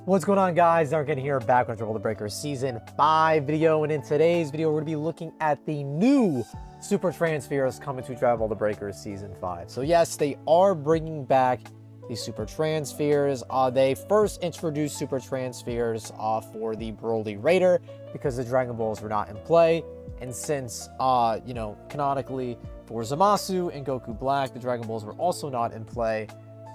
What's going on, guys? Ironcane here, back with Dragon Ball Breakers Season 5 video, and in today's video, we're going to be looking at the new Super Transfers coming to Dragon Ball Breakers Season 5. So yes, they are bringing back the Super Transfers. They first introduced Super Transfers for the Broly Raider because the Dragon Balls were not in play, and since, canonically for Zamasu and Goku Black, the Dragon Balls were also not in play,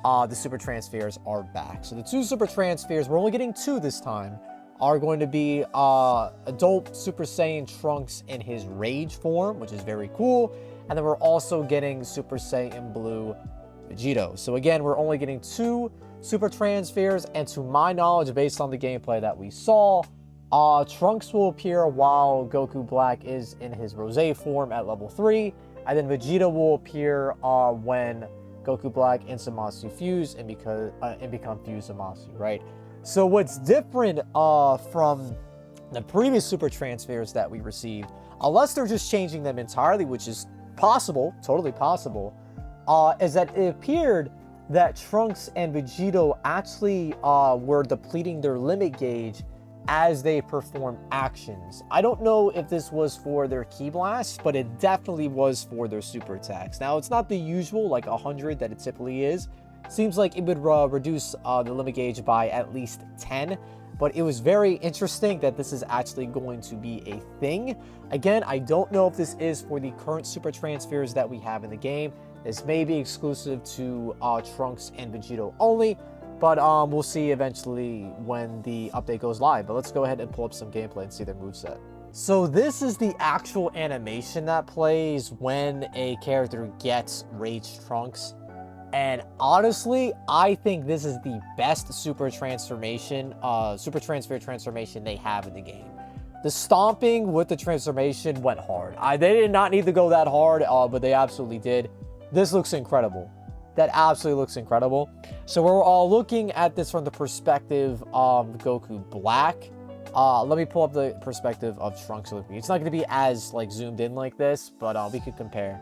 the Super Transfers are back. So the two Super Transfers, we're only getting two this time, are going to be Adult Super Saiyan Trunks in his Rage form, which is very cool. And then we're also getting Super Saiyan Blue Vegito. So again, we're only getting two Super Transfers, and to my knowledge, based on the gameplay that we saw, Trunks will appear while Goku Black is in his Rosé form at level 3, and then Vegeta will appear when Goku Black and Zamasu fuse and become fused Zamasu, right? So what's different from the previous Super Transfers that we received, unless they're just changing them entirely, which is possible, totally possible, is that it appeared that Trunks and Vegito actually were depleting their limit gauge as they perform actions. I don't know if this was for their Ki Blasts, but it definitely was for their super attacks. Now, it's not the usual, like 100 that it typically is. Seems like it would reduce the limit gauge by at least 10, but it was very interesting that this is actually going to be a thing. Again, I don't know if this is for the current Super Transfers that we have in the game. This may be exclusive to Trunks and Vegito only, but we'll see eventually when the update goes live. But let's go ahead and pull up some gameplay and see their moveset. So this is the actual animation that plays when a character gets Rage Trunks. And honestly, I think this is the best Super Transfer transformation they have in the game. The stomping with the transformation went hard. They did not need to go that hard, but they absolutely did. This looks incredible. That absolutely looks incredible. So we're all looking at this from the perspective of Goku Black. Let me pull up the perspective of Trunks. It's not going to be as like zoomed in like this, but we could compare.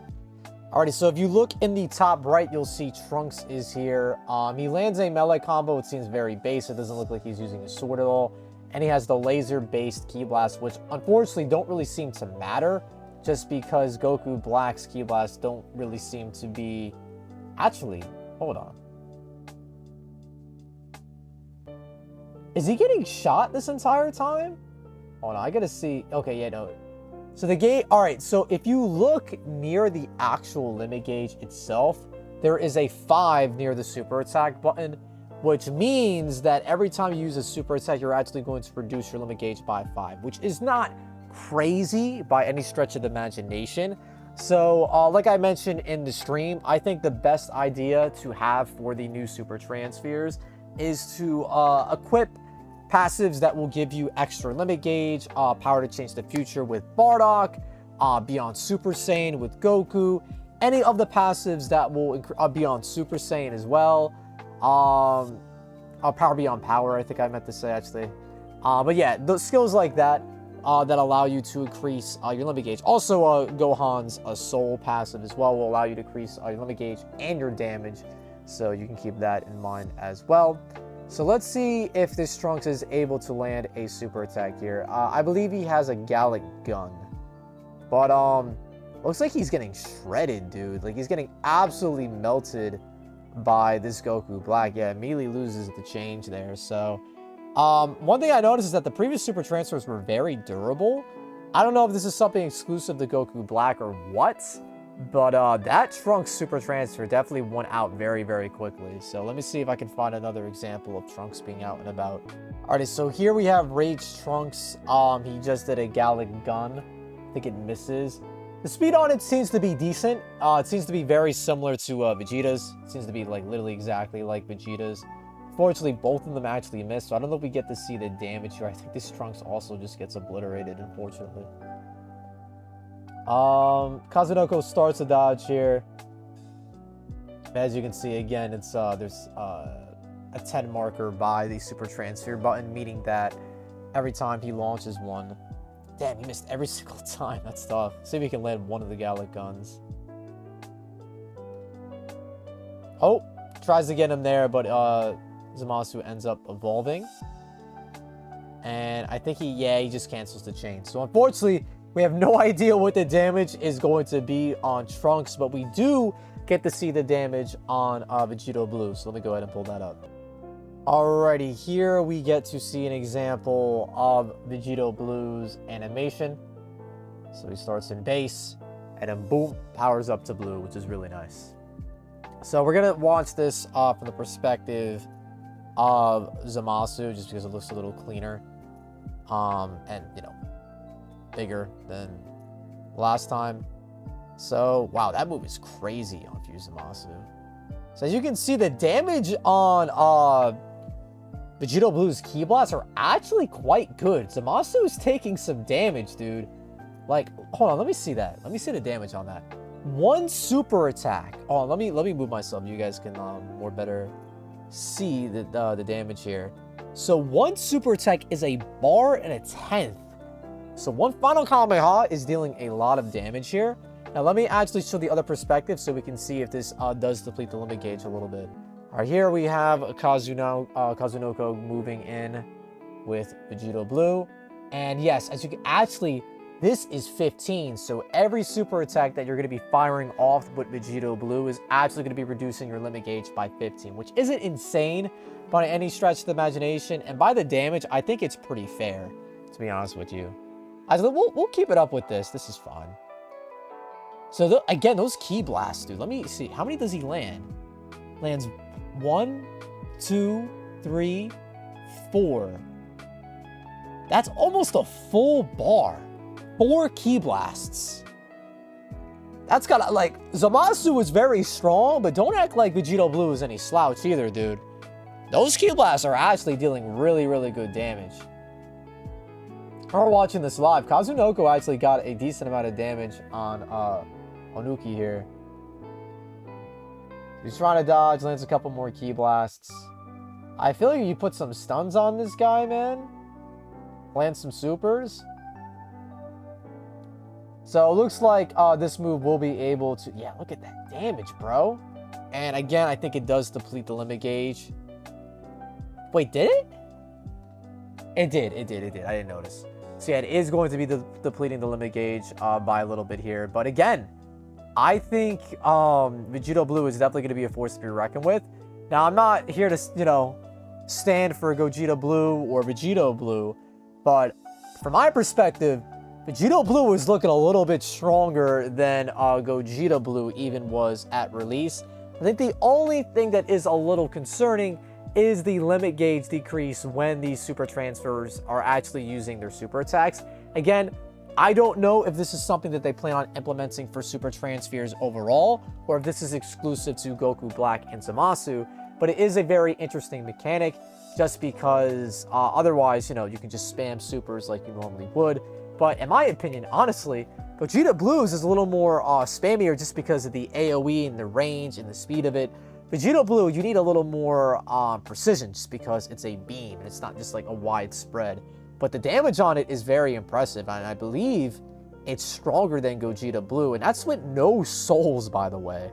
Alrighty, so if you look in the top right, you'll see Trunks is here. He lands a melee combo. It seems very base. It doesn't look like he's using a sword at all. And he has the laser-based Ki Blast, which unfortunately don't really seem to matter, just because Goku Black's Ki Blasts don't really seem to be... Actually, hold on. Is he getting shot this entire time? Hold on, I gotta see. Okay, yeah, no. So the gauge, all right, so if you look near the actual limit gauge itself, there is a 5 near the super attack button, which means that every time you use a super attack, you're actually going to reduce your limit gauge by 5, which is not crazy by any stretch of the imagination. So, like I mentioned in the stream, I think the best idea to have for the new Super Transfers is to equip passives that will give you extra limit gauge, power to change the future with Bardock, Beyond Super Saiyan with Goku, any of the passives that will Beyond Super Saiyan as well, Power Beyond Power, I think I meant to say actually. But yeah, those skills like that, that allow you to increase your limit gauge. Also, Gohan's Soul passive as well will allow you to increase your limit gauge and your damage. So you can keep that in mind as well. So let's see if this Trunks is able to land a super attack here. I believe he has a Gallic Gun. But, looks like he's getting shredded, dude. Like, he's getting absolutely melted by this Goku Black. Yeah, immediately loses the change there, so... one thing I noticed is that the previous Super Transfers were very durable. I don't know if this is something exclusive to Goku Black or what, but that Trunks Super Transfer definitely went out very, very quickly. So let me see if I can find another example of Trunks being out and about. Alright, so here we have Rage Trunks. He just did a Gallic Gun. I think it misses. The speed on it seems to be decent. It seems to be very similar to Vegeta's. It seems to be like literally exactly like Vegeta's. Fortunately, both of them actually missed, so I don't know if we get to see the damage here. I think this Trunks also just gets obliterated, unfortunately. Kazunoko starts a dodge here. As you can see, again, it's there's a 10 marker by the Super Transfer button, meaning that every time he launches one... Damn, he missed every single time. That's tough. See if we can land one of the Gallic Guns. Oh, tries to get him there, but Zamasu ends up evolving. And I think he just cancels the chain. So unfortunately, we have no idea what the damage is going to be on Trunks, but we do get to see the damage on Vegito Blue. So let me go ahead and pull that up. Alrighty, here we get to see an example of Vegito Blue's animation. So he starts in base, and then boom, powers up to blue, which is really nice. So we're going to watch this from the perspective of Zamasu, just because it looks a little cleaner. And, you know, bigger than last time. So, wow, that move is crazy on Zamasu. So as you can see, the damage on Vegito Blue's Ki Blasts are actually quite good. Zamasu is taking some damage, dude. Like, hold on, let me see that. Let me see the damage on that. One super attack. Oh, let me move myself. You guys can more better see the damage here. So one super attack is a bar and a 10th. So one final Kamehameha is dealing a lot of damage here. Now let me actually show the other perspective so we can see if this does deplete the limit gauge a little bit. All right, here we have Kazunoko moving in with Vegito Blue. And yes, as you can actually, this is 15. So every super attack that you're going to be firing off with Vegito Blue is actually going to be reducing your limit gauge by 15, which isn't insane by any stretch of the imagination. And by the damage, I think it's pretty fair, to be honest with you. We'll keep it up with this. This is fun. So again, those Ki Blasts, dude. Let me see. How many does he land? Lands 1, 2, 3, 4. That's almost a full bar. 4 Ki Blasts. That's gotta, like, Zamasu is very strong, but don't act like Vegito Blue is any slouch either, dude. Those Ki Blasts are actually dealing really, really good damage. We're watching this live. Kazunoko actually got a decent amount of damage on Onuki here. He's trying to dodge, lands a couple more Ki Blasts. I feel like you put some stuns on this guy, man. Land some supers. So it looks like this move will be able to... Yeah, look at that damage, bro. And again, I think it does deplete the limit gauge. Wait, did it? It did. I didn't notice. So yeah, it is going to be depleting the limit gauge by a little bit here. But again, I think Vegito Blue is definitely going to be a force to be reckoned with. Now, I'm not here to, you know, stand for Gogeta Blue or Vegito Blue. But from my perspective, Vegito Blue is looking a little bit stronger than Gogeta Blue even was at release. I think the only thing that is a little concerning is the limit gauge decrease when these super transfers are actually using their super attacks. Again, I don't know if this is something that they plan on implementing for super transfers overall, or if this is exclusive to Goku Black and Zamasu, but it is a very interesting mechanic just because otherwise, you know, you can just spam supers like you normally would. But in my opinion, honestly, Gogeta Blues is a little more spammier just because of the AoE and the range and the speed of it. Vegito Blue, you need a little more precision just because it's a beam and it's not just like a wide spread. But the damage on it is very impressive, and I believe it's stronger than Gogeta Blue, and that's with no souls, by the way.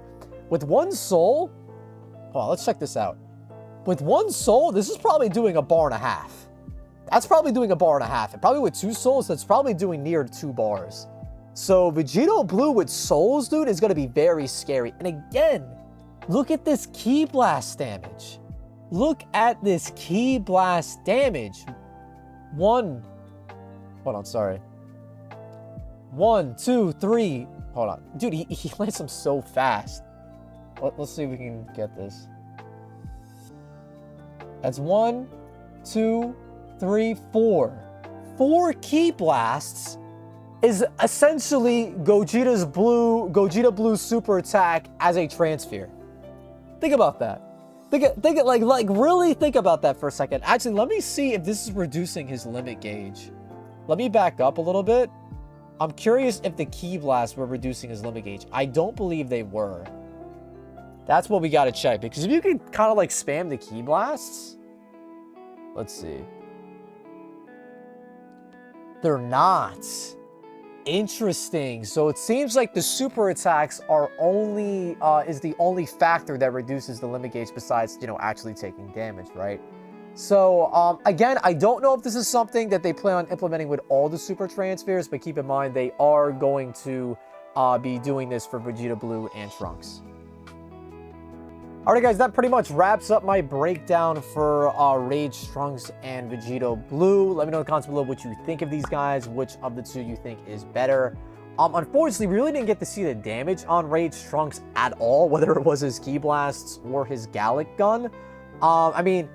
With one soul, well, let's check this out. With one soul, this is probably doing a bar and a half. That's probably doing a bar and a half. And probably with 2 souls, that's probably doing near 2 bars. So Vegito Blue with souls, dude, is going to be very scary. And again, look at this Ki Blast damage. Look at this Ki Blast damage. 1, 2, 3. Hold on. Dude, he lands them so fast. Let's see if we can get this. That's 1, 2, 3, 4. 4 Ki Blasts is essentially Gogeta Blue super attack as a transfer. Think about that. Like really think about that for a second. Actually, let me see if this is reducing his limit gauge. Let me back up a little bit. I'm curious if the Ki Blasts were reducing his limit gauge. I don't believe they were. That's what we got to check, because if you can kind of like spam the Ki Blasts, let's see. They're not. Interesting. So it seems like the super attacks are is the only factor that reduces the limit gauge besides, you know, actually taking damage, right? So, again, I don't know if this is something that they plan on implementing with all the Super Transfers, but keep in mind they are going to be doing this for Vegeta Blue and Trunks. Alright guys, that pretty much wraps up my breakdown for Rage Trunks and Vegito Blue. Let me know in the comments below what you think of these guys, which of the two you think is better. Unfortunately, we really didn't get to see the damage on Rage Trunks at all, whether it was his Ki Blasts or his Gallic Gun. I mean,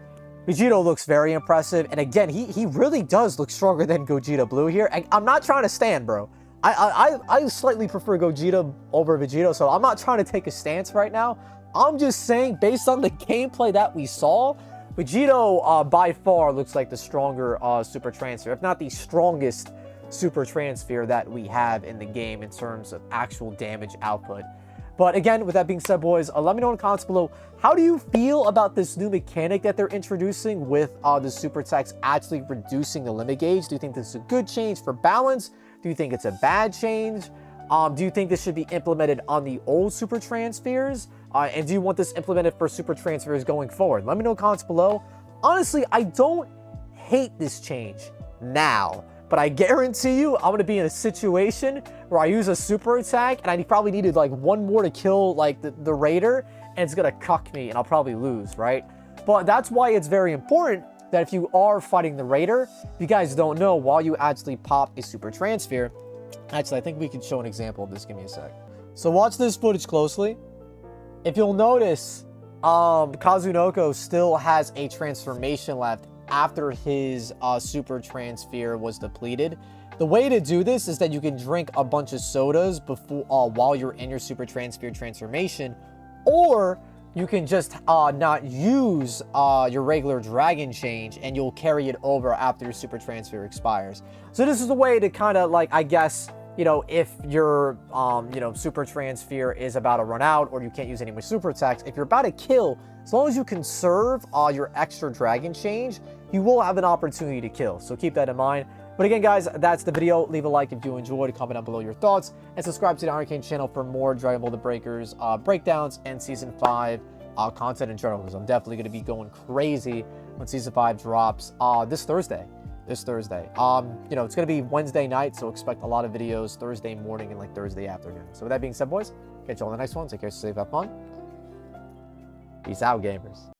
Vegito looks very impressive, and again, he really does look stronger than Gogeta Blue here. I'm not trying to stand, bro. I slightly prefer Gogeta over Vegito, so I'm not trying to take a stance right now. I'm just saying, based on the gameplay that we saw, Vegito by far looks like the stronger Super Transfer, if not the strongest Super Transfer that we have in the game in terms of actual damage output. But again, with that being said, boys, let me know in the comments below, how do you feel about this new mechanic that they're introducing with the super attacks actually reducing the limit gauge? Do you think this is a good change for balance? Do you think it's a bad change? Do you think this should be implemented on the old Super Transfers? And do you want this implemented for Super Transfers going forward? Let me know in the comments below. Honestly, I don't hate this change now, but I guarantee you I'm going to be in a situation where I use a super attack and I probably needed like one more to kill like the Raider, and it's going to cuck me and I'll probably lose, right? But that's why it's very important that if you are fighting the Raider, if you guys don't know, while you actually pop a Super Transfer, actually, I think we could show an example of this. Give me a sec. So watch this footage closely. If you'll notice, Kazunoko still has a transformation left after his Super Transfer was depleted. The way to do this is that you can drink a bunch of sodas before while you're in your Super Transfer transformation, or you can just not use your regular Dragon Change and you'll carry it over after your Super Transfer expires. So this is a way to kind of like, I guess, you know, if your, Super Transfer is about to run out or you can't use any more super attacks, if you're about to kill, as long as you conserve your extra Dragon Change, you will have an opportunity to kill. So keep that in mind. But again, guys, that's the video. Leave a like if you enjoyed, comment down below your thoughts, and subscribe to the Ironcane channel for more Dragon Ball The Breakers breakdowns and Season 5 content in general, because I'm definitely going to be going crazy when Season 5 drops this Thursday. It's going to be Wednesday night, so expect a lot of videos Thursday morning and like Thursday afternoon. So with that being said, boys, catch you all in the next one. Take care, stay safe, have fun. Peace out, gamers.